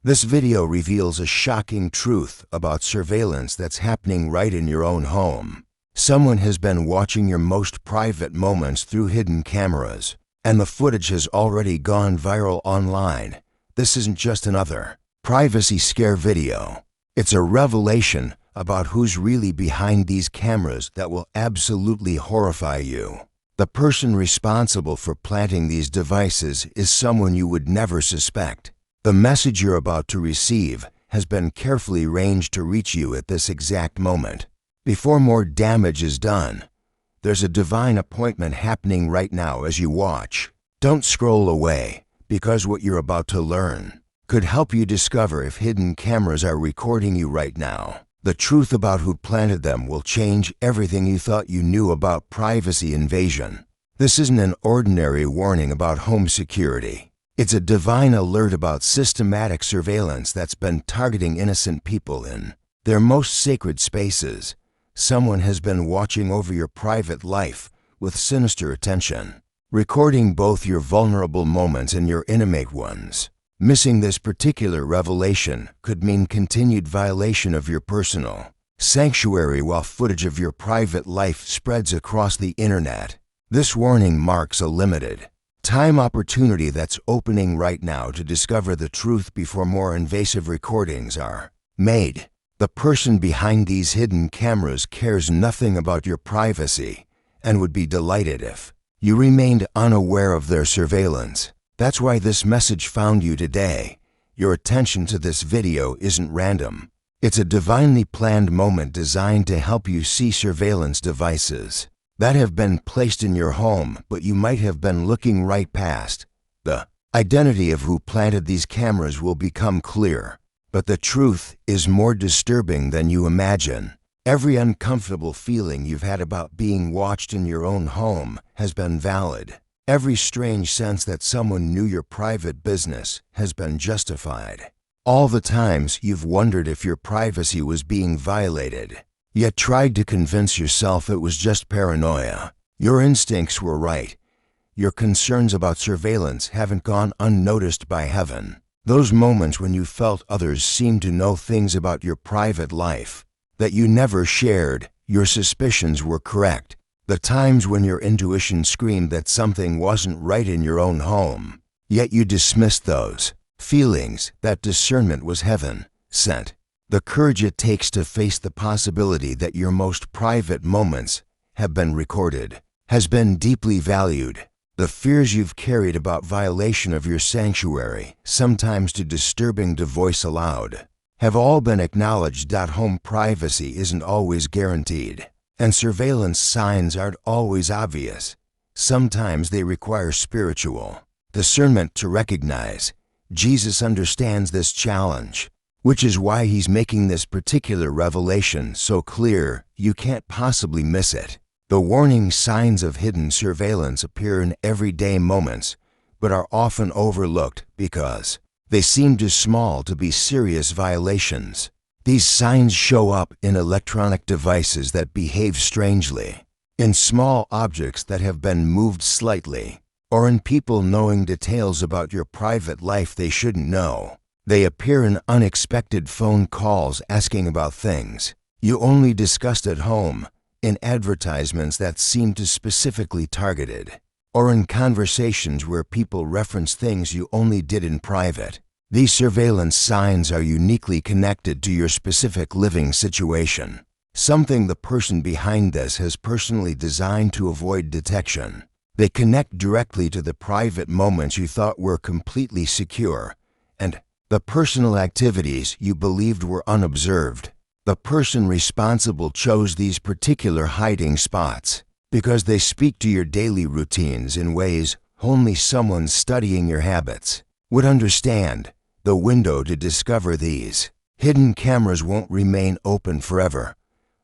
This video reveals a shocking truth about surveillance that's happening right in your own home. Someone has been watching your most private moments through hidden cameras, and the footage has already gone viral online. This isn't just another privacy scare video. It's a revelation about who's really behind these cameras that will absolutely horrify you. The person responsible for planting these devices is someone you would never suspect. The message you're about to receive has been carefully arranged to reach you at this exact moment. Before more damage is done, there's a divine appointment happening right now as you watch. Don't scroll away, because what you're about to learn could help you discover if hidden cameras are recording you right now. The truth about who planted them will change everything you thought you knew about privacy invasion. This isn't an ordinary warning about home security. It's a divine alert about systematic surveillance that's been targeting innocent people in their most sacred spaces. Someone has been watching over your private life with sinister attention, recording both your vulnerable moments and your intimate ones. Missing this particular revelation could mean continued violation of your personal sanctuary while footage of your private life spreads across the internet. This warning marks a limited time opportunity that's opening right now to discover the truth before more invasive recordings are made. The person behind these hidden cameras cares nothing about your privacy and would be delighted if you remained unaware of their surveillance. That's why this message found you today. Your attention to this video isn't random. It's a divinely planned moment designed to help you see surveillance devices that have been placed in your home, but you might have been looking right past. The identity of who planted these cameras will become clear, but the truth is more disturbing than you imagine. Every uncomfortable feeling you've had about being watched in your own home has been valid. Every strange sense that someone knew your private business has been justified. All the times you've wondered if your privacy was being violated, yet tried to convince yourself it was just paranoia. Your instincts were right. Your concerns about surveillance haven't gone unnoticed by heaven. Those moments when you felt others seemed to know things about your private life that you never shared, your suspicions were correct. The times when your intuition screamed that something wasn't right in your own home, yet you dismissed those feelings. That discernment was heaven sent. The courage it takes to face the possibility that your most private moments have been recorded has been deeply valued. The fears you've carried about violation of your sanctuary, sometimes too disturbing to voice aloud, have all been acknowledged. Home privacy isn't always guaranteed, and surveillance signs aren't always obvious. Sometimes they require spiritual discernment to recognize. Jesus understands this challenge, which is why he's making this particular revelation so clear you can't possibly miss it. The warning signs of hidden surveillance appear in everyday moments, but are often overlooked because they seem too small to be serious violations. These signs show up in electronic devices that behave strangely, in small objects that have been moved slightly, or in people knowing details about your private life they shouldn't know. They appear in unexpected phone calls asking about things you only discussed at home, in advertisements that seem too specifically targeted, or in conversations where people reference things you only did in private. These surveillance signs are uniquely connected to your specific living situation, something the person behind this has personally designed to avoid detection. They connect directly to the private moments you thought were completely secure, and the personal activities you believed were unobserved. The person responsible chose these particular hiding spots because they speak to your daily routines in ways only someone studying your habits would understand. The window to discover these hidden cameras won't remain open forever.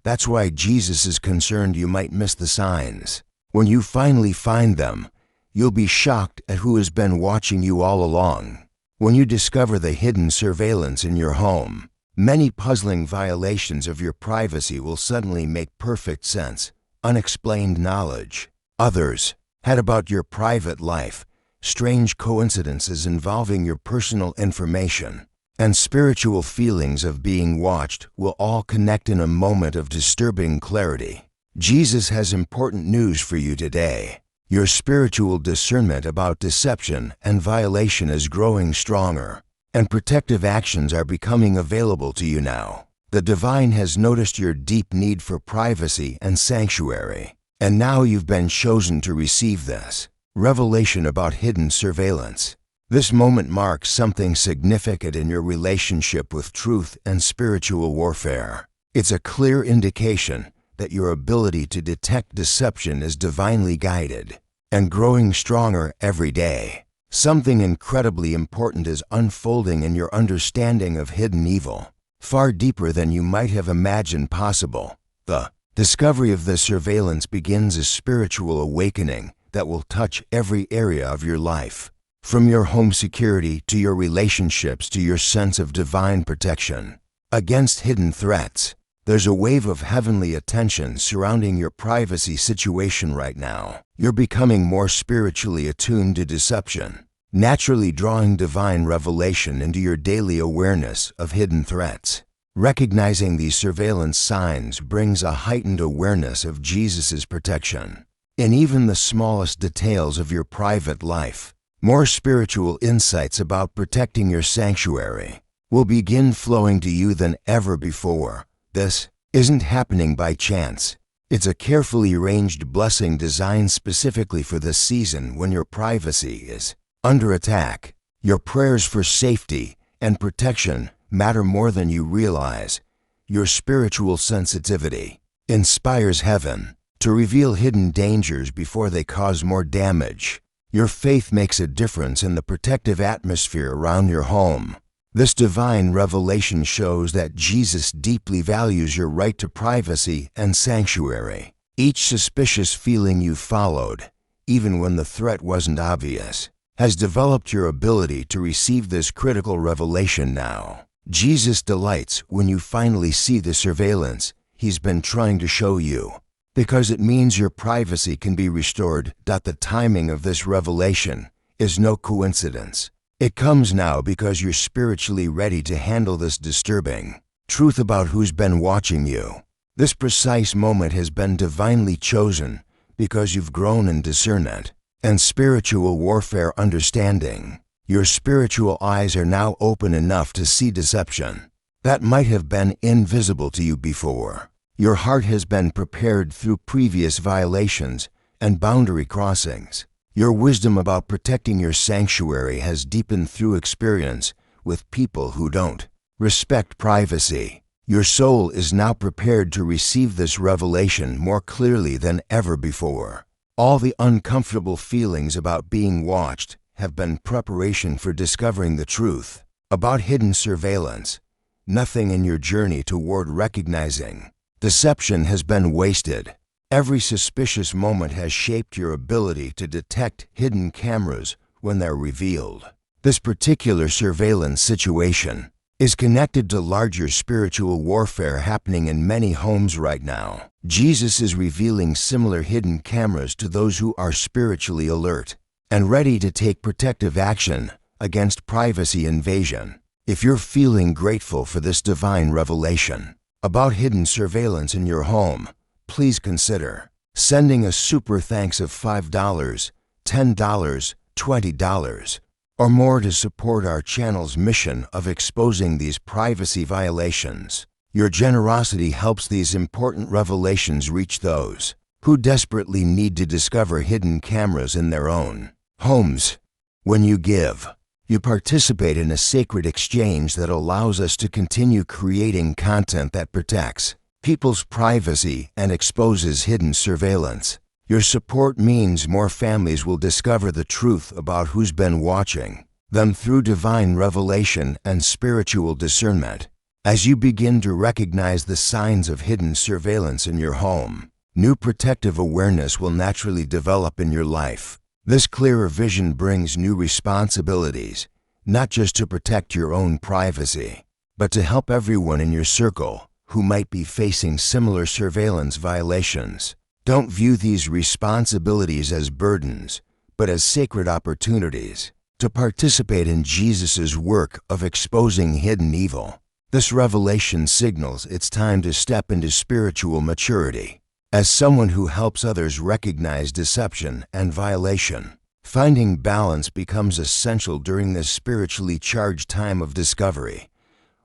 That's why Jesus is concerned you might miss the signs. When you finally find them, you'll be shocked at who has been watching you all along. When you discover the hidden surveillance in your home, many puzzling violations of your privacy will suddenly make perfect sense. Unexplained knowledge others had about your private life, strange coincidences involving your personal information, and spiritual feelings of being watched will all connect in a moment of disturbing clarity. Jesus has important news for you today. Your spiritual discernment about deception and violation is growing stronger, and protective actions are becoming available to you now. The divine has noticed your deep need for privacy and sanctuary, and now you've been chosen to receive this revelation about hidden surveillance. This moment marks something significant in your relationship with truth and spiritual warfare. It's a clear indication that your ability to detect deception is divinely guided and growing stronger every day. Something incredibly important is unfolding in your understanding of hidden evil, far deeper than you might have imagined possible. The discovery of this surveillance begins a spiritual awakening that will touch every area of your life, from your home security to your relationships to your sense of divine protection. Against hidden threats, there's a wave of heavenly attention surrounding your privacy situation right now. You're becoming more spiritually attuned to deception, naturally drawing divine revelation into your daily awareness of hidden threats. Recognizing these surveillance signs brings a heightened awareness of Jesus' protection in even the smallest details of your private life. More spiritual insights about protecting your sanctuary will begin flowing to you than ever before. This isn't happening by chance. It's a carefully arranged blessing designed specifically for this season when your privacy is under attack. Your prayers for safety and protection matter more than you realize. Your spiritual sensitivity inspires heaven to reveal hidden dangers before they cause more damage. Your faith makes a difference in the protective atmosphere around your home. This divine revelation shows that Jesus deeply values your right to privacy and sanctuary. Each suspicious feeling you followed, even when the threat wasn't obvious, has developed your ability to receive this critical revelation now. Jesus delights when you finally see the surveillance he's been trying to show you, because it means your privacy can be restored. The timing of this revelation is no coincidence. It comes now because you're spiritually ready to handle this disturbing truth about who's been watching you. This precise moment has been divinely chosen because you've grown in discernment and spiritual warfare understanding. Your spiritual eyes are now open enough to see deception that might have been invisible to you before. Your heart has been prepared through previous violations and boundary crossings. Your wisdom about protecting your sanctuary has deepened through experience with people who don't respect privacy. Your soul is now prepared to receive this revelation more clearly than ever before. All the uncomfortable feelings about being watched have been preparation for discovering the truth about hidden surveillance. Nothing in your journey toward recognizing deception has been wasted. Every suspicious moment has shaped your ability to detect hidden cameras when they're revealed. This particular surveillance situation is connected to larger spiritual warfare happening in many homes right now. Jesus is revealing similar hidden cameras to those who are spiritually alert and ready to take protective action against privacy invasion. If you're feeling grateful for this divine revelation about hidden surveillance in your home, please consider sending a super thanks of $5, $10, $20, or more to support our channel's mission of exposing these privacy violations. Your generosity helps these important revelations reach those who desperately need to discover hidden cameras in their own homes. When you give, you participate in a sacred exchange that allows us to continue creating content that protects people's privacy and exposes hidden surveillance. Your support means more families will discover the truth about who's been watching them through divine revelation and spiritual discernment. As you begin to recognize the signs of hidden surveillance in your home, new protective awareness will naturally develop in your life. This clearer vision brings new responsibilities, not just to protect your own privacy, but to help everyone in your circle who might be facing similar surveillance violations. Don't view these responsibilities as burdens, but as sacred opportunities. to participate in Jesus' work of exposing hidden evil. This revelation signals it's time to step into spiritual maturity. As someone who helps others recognize deception and violation, finding balance becomes essential during this spiritually charged time of discovery.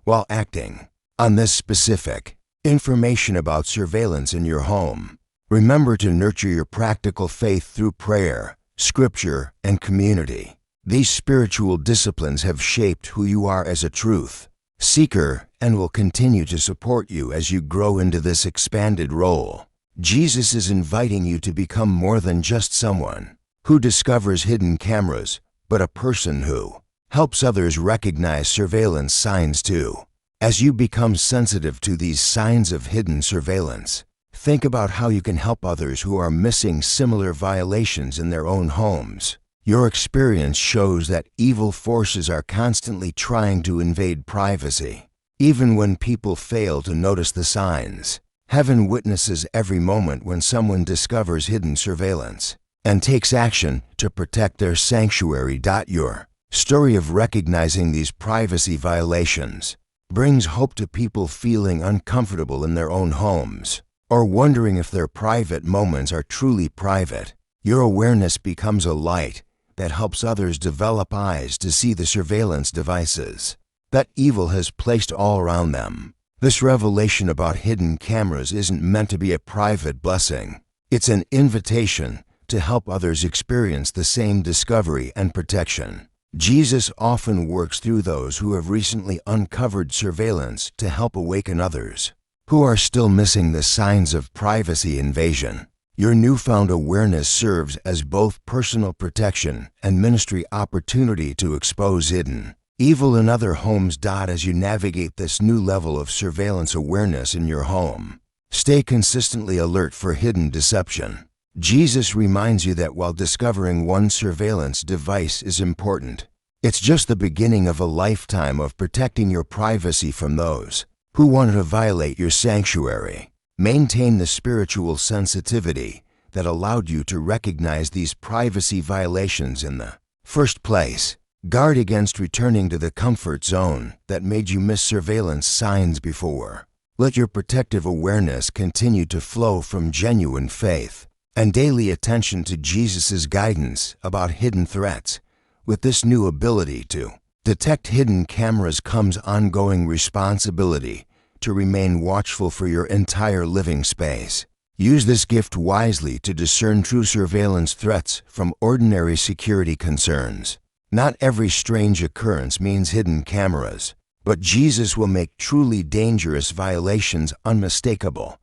While acting on this specific information about surveillance in your home, remember to nurture your practical faith through prayer, scripture, and community. These spiritual disciplines have shaped who you are as a truth seeker and will continue to support you as you grow into this expanded role. Jesus is inviting you to become more than just someone who discovers hidden cameras, but a person who helps others recognize surveillance signs too. As you become sensitive to these signs of hidden surveillance, think about how you can help others who are missing similar violations in their own homes. Your experience shows that evil forces are constantly trying to invade privacy. Even when people fail to notice the signs, heaven witnesses every moment when someone discovers hidden surveillance and takes action to protect their sanctuary. Your story of recognizing these privacy violations brings hope to people feeling uncomfortable in their own homes or wondering if their private moments are truly private. Your awareness becomes a light that helps others develop eyes to see the surveillance devices that evil has placed all around them. This revelation about hidden cameras isn't meant to be a private blessing. It's an invitation to help others experience the same discovery and protection. Jesus often works through those who have recently uncovered surveillance to help awaken others who are still missing the signs of privacy invasion. Your newfound awareness serves as both personal protection and ministry opportunity to expose hidden evil in other homes. As you navigate this new level of surveillance awareness in your home, stay consistently alert for hidden deception. Jesus reminds you that while discovering one surveillance device is important, it's just the beginning of a lifetime of protecting your privacy from those who want to violate your sanctuary. Maintain the spiritual sensitivity that allowed you to recognize these privacy violations in the first place. Guard against returning to the comfort zone that made you miss surveillance signs before. Let your protective awareness continue to flow from genuine faith and daily attention to Jesus' guidance about hidden threats. With this new ability to detect hidden cameras comes ongoing responsibility to remain watchful for your entire living space. Use this gift wisely to discern true surveillance threats from ordinary security concerns. Not every strange occurrence means hidden cameras, but Jesus will make truly dangerous violations unmistakable.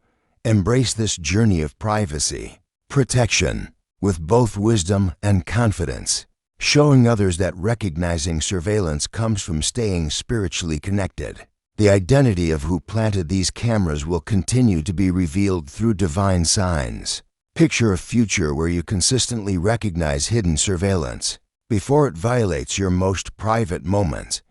Embrace this journey of privacy protection with both wisdom and confidence, showing others that recognizing surveillance comes from staying spiritually connected. The identity of who planted these cameras will continue to be revealed through divine signs. Picture a future where you consistently recognize hidden surveillance before it violates your most private moments.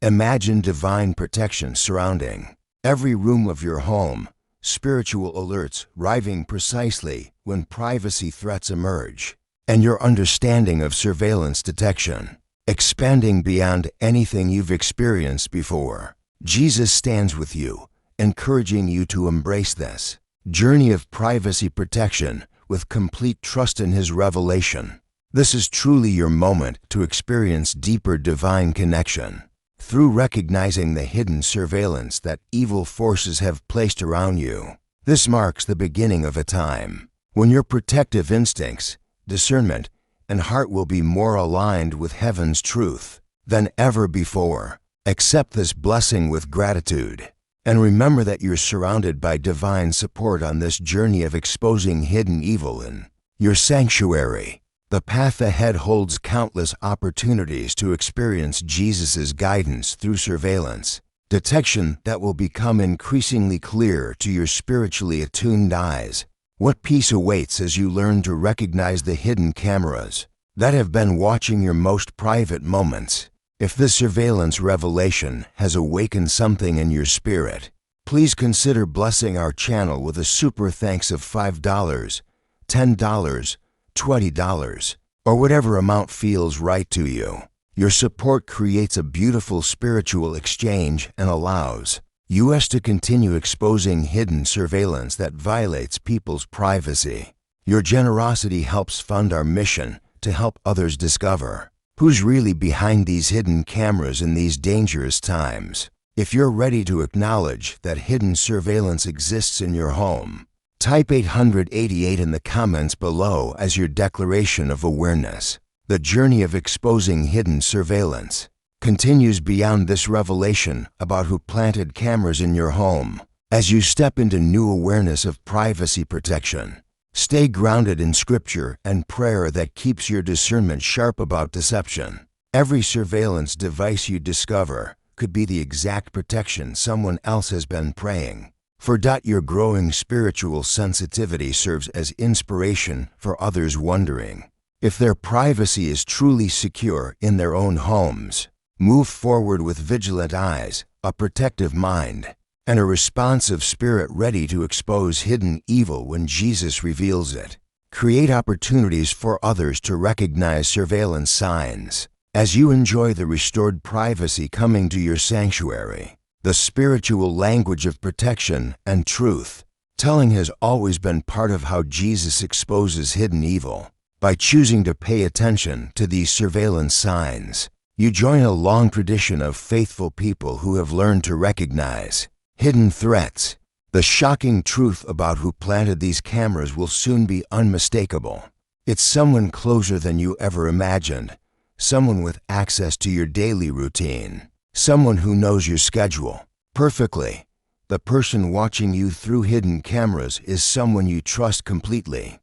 Imagine divine protection surrounding every room of your home, spiritual alerts arriving precisely when privacy threats emerge, and your understanding of surveillance detection expanding beyond anything you've experienced before. Jesus stands with you, encouraging you to embrace this journey of privacy protection with complete trust in His revelation. This is truly your moment to experience deeper divine connection. Through recognizing the hidden surveillance that evil forces have placed around you, this marks the beginning of a time when your protective instincts, discernment, and heart will be more aligned with heaven's truth than ever before. Accept this blessing with gratitude, and remember that you're surrounded by divine support on this journey of exposing hidden evil in your sanctuary. The path ahead holds countless opportunities to experience Jesus' guidance through surveillance detection that will become increasingly clear to your spiritually attuned eyes. What peace awaits as you learn to recognize the hidden cameras that have been watching your most private moments. If this surveillance revelation has awakened something in your spirit, please consider blessing our channel with a super thanks of $5, $10, $20, or whatever amount feels right to you. Your support creates a beautiful spiritual exchange and allows us to continue exposing hidden surveillance that violates people's privacy. Your generosity helps fund our mission to help others discover who's really behind these hidden cameras in these dangerous times. If you're ready to acknowledge that hidden surveillance exists in your home, type 888 in the comments below as your declaration of awareness. The journey of exposing hidden surveillance continues beyond this revelation about who planted cameras in your home. As you step into new awareness of privacy protection, stay grounded in scripture and prayer that keeps your discernment sharp about deception. Every surveillance device you discover could be the exact protection someone else has been praying for. Your growing spiritual sensitivity serves as inspiration for others wondering if their privacy is truly secure in their own homes. Move forward with vigilant eyes, a protective mind, and a responsive spirit ready to expose hidden evil when Jesus reveals it. Create opportunities for others to recognize surveillance signs. As you enjoy the restored privacy coming to your sanctuary, the spiritual language of protection and truth telling has always been part of how Jesus exposes hidden evil. By choosing to pay attention to these surveillance signs, you join a long tradition of faithful people who have learned to recognize hidden threats. The shocking truth about who planted these cameras will soon be unmistakable. It's someone closer than you ever imagined, someone with access to your daily routine, someone who knows your schedule perfectly. The person watching you through hidden cameras is someone you trust completely.